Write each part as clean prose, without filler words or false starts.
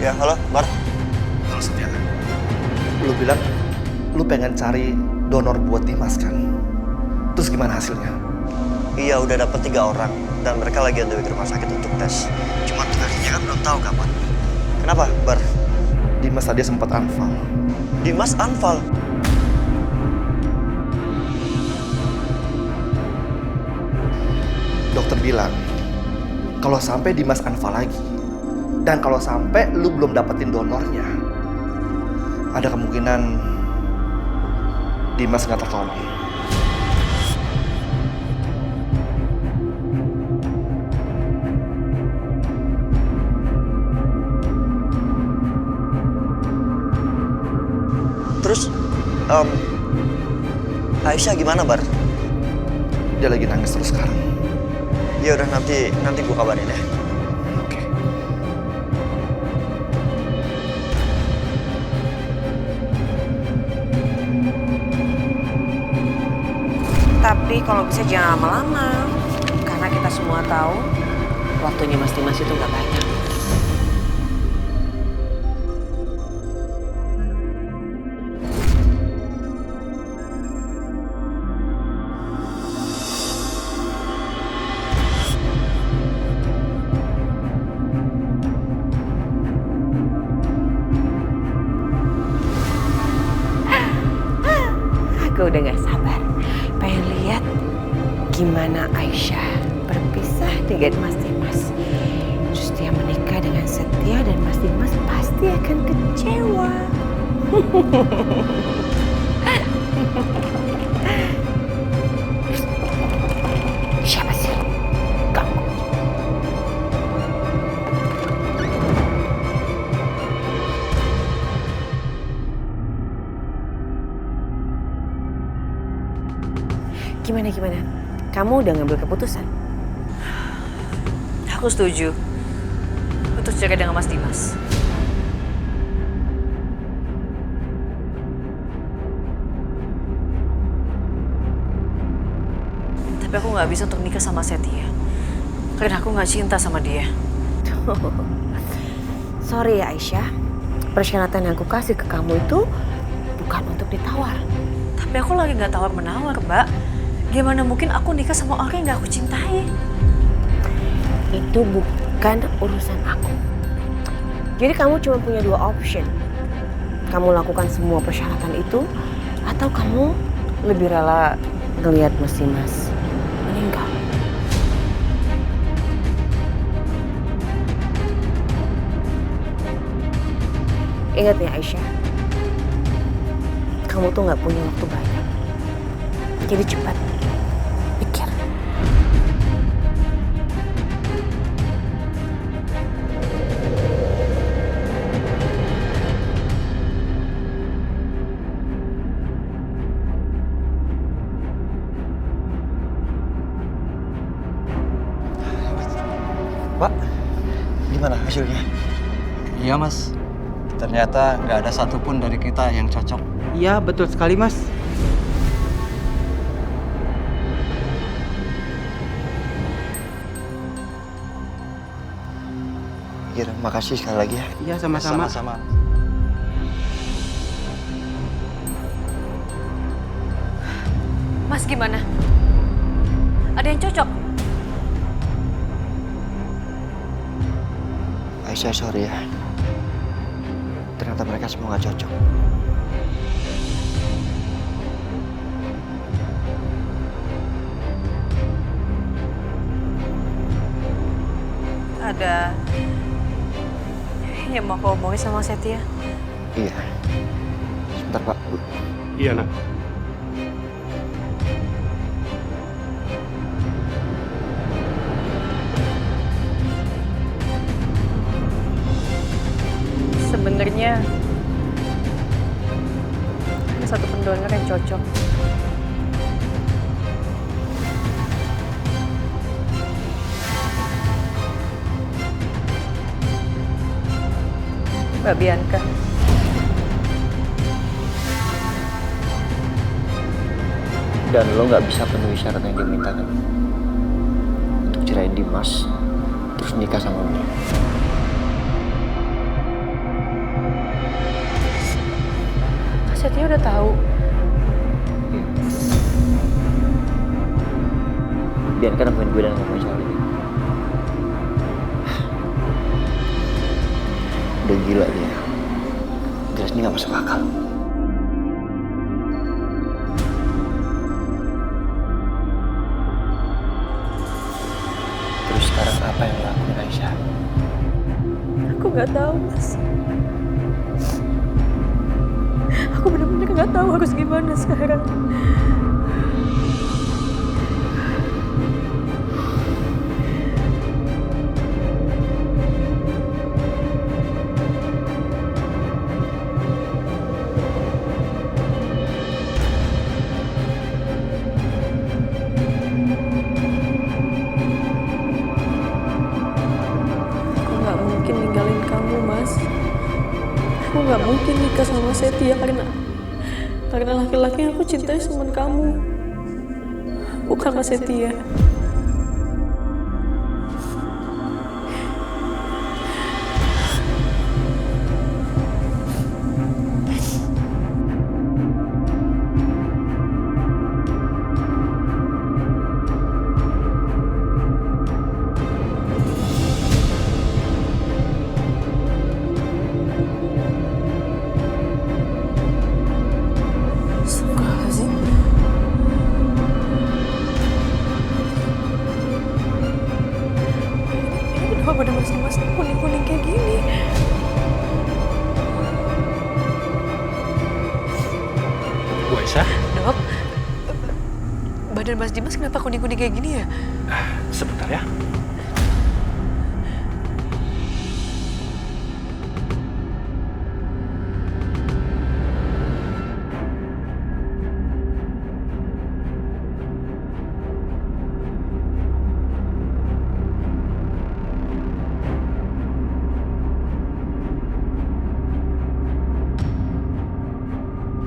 Ya, halo, Bar. Halo Setia. Lu bilang lu pengen cari donor buat Dimas kan? Terus gimana hasilnya? Iya, udah dapet 3 orang. Dan mereka lagi on the way ke rumah sakit untuk tes. Cuma tukangnya kan belum tahu kapan. Kenapa, Bar? Dimas tadi sempat anfal. Dimas anfal. Dokter bilang, kalau sampai Dimas anfal lagi, dan kalau sampai lu belum dapetin donornya, ada kemungkinan Dimas nggak tertolong. Terus, Aisyah gimana, Bar? Dia lagi nangis terus sekarang. Ya udah, nanti gua kabarin ya. Oke. Tapi kalau bisa jangan lama-lama. Karena kita semua tahu waktunya Mas Dimas itu nggak banyak. Aku udah gak sabar, pengen lihat gimana Aisyah berpisah dengan Mas Dimas. Terus dia menikah dengan Setia dan Mas Dimas pasti akan kecewa. Siapa sih? Kamu. Gimana? Kamu udah ngambil keputusan? Aku setuju untuk cerai dengan Mas Dimas. Tapi aku nggak bisa untuk nikah sama Setia. Karena aku nggak cinta sama dia. Sorry ya Aisyah, persyaratan yang aku kasih ke kamu itu bukan untuk ditawar. Tapi aku lagi nggak tawar-menawar, Mbak. Gimana mungkin aku nikah sama orang yang nggak aku cintai? Itu bukan urusan aku. Jadi kamu cuma punya 2 option. Kamu lakukan semua persyaratan itu, atau kamu lebih rela ngelihat Mas Dimas meninggal. Ingat ya Aisyah, kamu tuh nggak punya waktu banyak. Jadi cepat pikir. Pak, gimana hasilnya? Iya mas, ternyata nggak ada satupun dari kita yang cocok. Iya, betul sekali, Mas. Kira, makasih sekali lagi ya. Iya, sama-sama. Sama-sama. Mas gimana? Ada yang cocok? Aisyah, sorry ya. Ternyata mereka semua gak cocok. Ada yang mau kau omongin sama Setia? Iya. Sebentar, Pak. Iya, Nak. Sebenarnya ada satu pendonor yang cocok. Mbak Bianca. Dan lo nggak bisa penuhi syarat yang dia mintakan untuk cerain Dimas terus nikah sama lo. Setia udah tahu. Bianca nemuin gue dan ngomongin soal ini. Udah gila dia. Jelas ini gak masuk akal. Terus sekarang apa yang lo lakuin, Aisyah? Aku nggak tahu, Mas. Aku benar-benar nggak tahu harus gimana sekarang. Aku nggak mungkin ninggalin kamu, Mas. Aku nggak mungkin nikah sama Setia karena laki-laki yang aku cintai cuma kamu, bukan Mas Setia. Astagfirullahaladzim. Ini kenapa pada mas kuning-kuning kayak gini? Bu Aisyah, Dok, badan Mas Dimas kenapa kuning-kuning kayak gini ya? sebentar ya.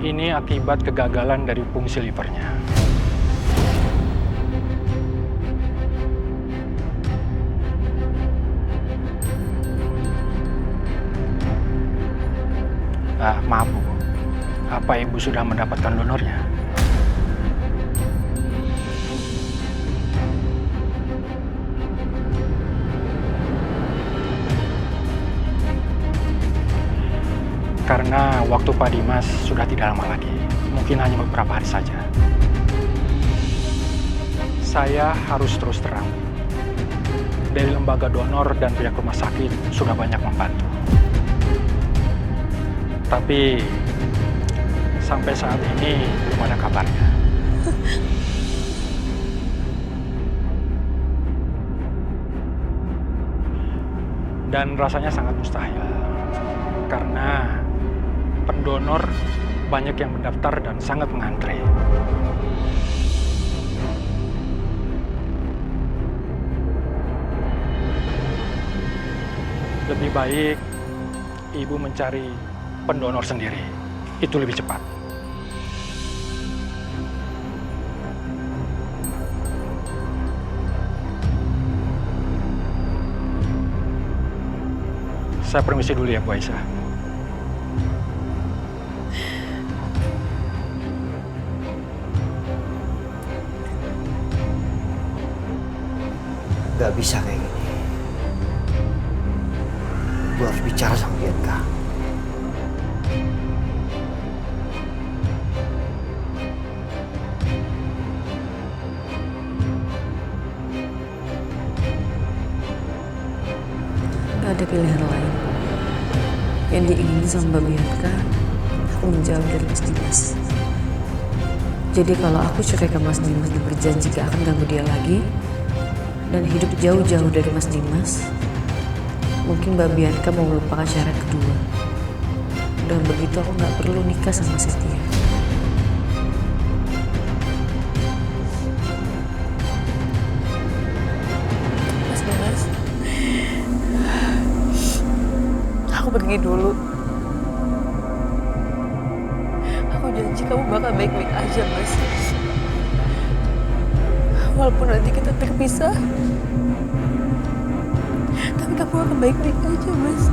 Ini akibat kegagalan dari fungsi livernya. Maaf Bu, apa Ibu sudah mendapatkan donornya? Karena waktu Pak Dimas sudah tidak lama lagi, mungkin hanya beberapa hari saja. Saya harus terus terang. Dari lembaga donor dan pihak rumah sakit sudah banyak membantu. Tapi sampai saat ini belum ada kabarnya. Dan rasanya sangat mustahil. Karena pendonor banyak yang mendaftar dan sangat mengantri. Lebih baik Ibu mencari pendonor sendiri. Itu lebih cepat. Saya permisi dulu ya, Bu Aisyah. Gak bisa kayak gini. Gue harus bicara sama Bianca. Gak ada pilihan lain. Yang diingini sama Mbak Bianca, aku menjauh dari Mas Dimas. Jadi kalau aku cerai ke Mas Dimas dan berjanji gak akan ganggu dia lagi, dan hidup jauh-jauh dari Mas Dimas, mungkin Mbak Bianca mau melupakan syarat kedua. Dan begitu aku gak perlu nikah sama Setia. Mas Dimas, aku pergi dulu. Aku janji kamu bakal baik-baik aja, Mas. Walaupun nanti kita terpisah, tapi kamu akan baik-baik aja, Mas.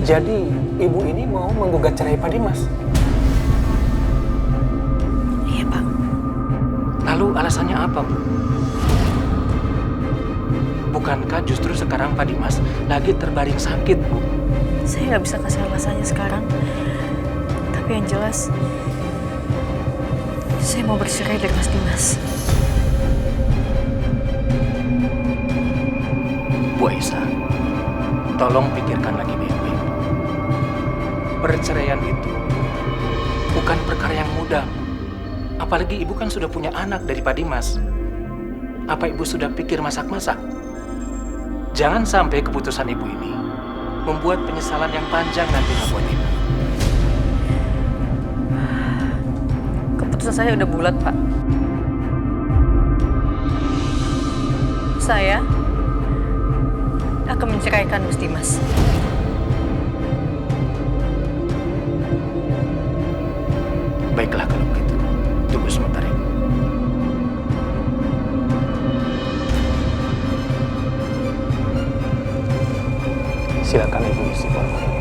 Jadi ibu ini mau menggugat cerai Pak Dimas. Iya, Pak. Lalu alasannya apa, Bu? Bukankah justru sekarang Pak Dimas lagi terbaring sakit, Bu? Saya nggak bisa kasih alasannya sekarang. Tapi yang jelas, saya mau bercerai dari Mas Dimas. Bu Aisyah, tolong pikirkan lagi baik-baik. Perceraian itu bukan perkara yang mudah. Apalagi ibu kan sudah punya anak dari Pak Dimas. Apa ibu sudah pikir masak-masak? Jangan sampai keputusan ibu ini membuat penyesalan yang panjang nantinya buat ibu. Keputusan saya udah bulat, Pak. Saya akan menceraikan Mas Dimas. Baiklah kalau begitu. Tunggu sebentar ya. Silakan ibu isi formulir.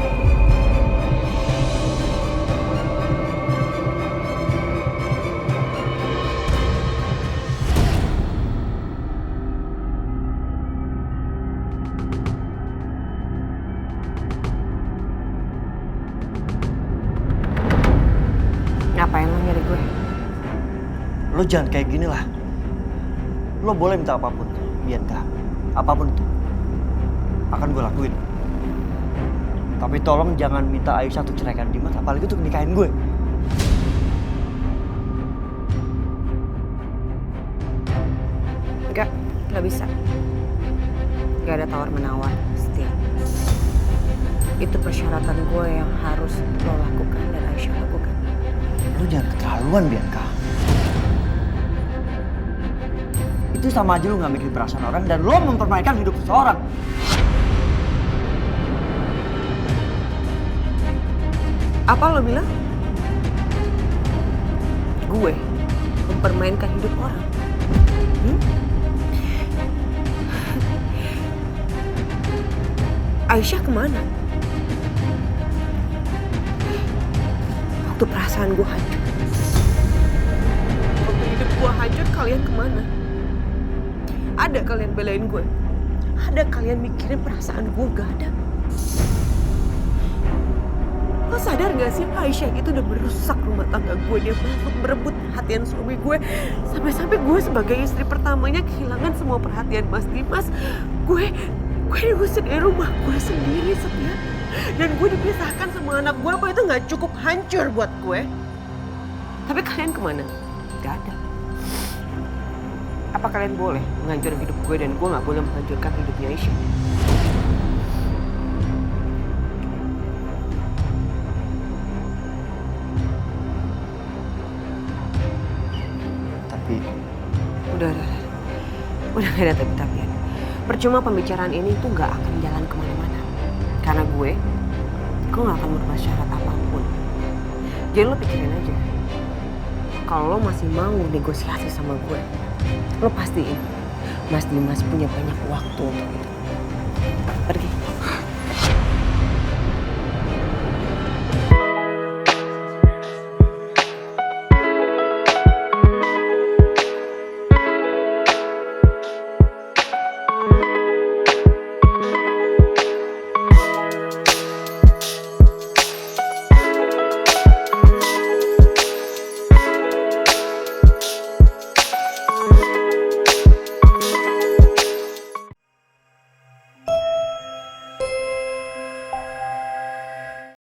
Ngapain lo nyari gue? Lo jangan kayak gini lah. Lo boleh minta apapun, Bianca. Apapun itu. Akan gue lakuin. Tapi tolong jangan minta Aisyah untuk ceraikan Dimas, apalagi untuk nikahin gue. Nggak bisa. Nggak ada tawar-menawar, Setia. Itu persyaratan gue yang harus lo lakukan dan Aisyah lakukan. Lo jangan keterlaluan, Bianca. Itu sama aja lo nggak mikirin perasaan orang dan lo mempermainkan hidup seseorang. Apa lo bilang? Gue mempermainkan hidup orang. Aisyah kemana? Waktu perasaan gue hancur. Waktu hidup gue hancur, kalian kemana? Ada kalian belain gue? Ada kalian mikirin perasaan gue? Gak ada. Lo sadar gak sih Aisyah itu udah merusak rumah tangga gue. Dia masuk merebut perhatian suami gue. Sampai-sampai gue sebagai istri pertamanya kehilangan semua perhatian Mas Dimas. Gue diusir dari rumah gue sendiri, Setia. Dan gue dipisahkan sama anak gue. Apa itu gak cukup hancur buat gue? Tapi kalian kemana? Gak ada. Apa kalian boleh menghancurkan hidup gue dan gue gak boleh menghancurkan hidupnya Aisyah? Udah gak ada tapi-tapian. Percuma pembicaraan ini tuh gak akan jalan kemana-mana. Karena gue gak akan merubah syarat apapun. Jadi lo pikirin aja. Kalau lo masih mau negosiasi sama gue, lo pastiin Mas Dimas punya banyak waktu untuk itu. Pergi.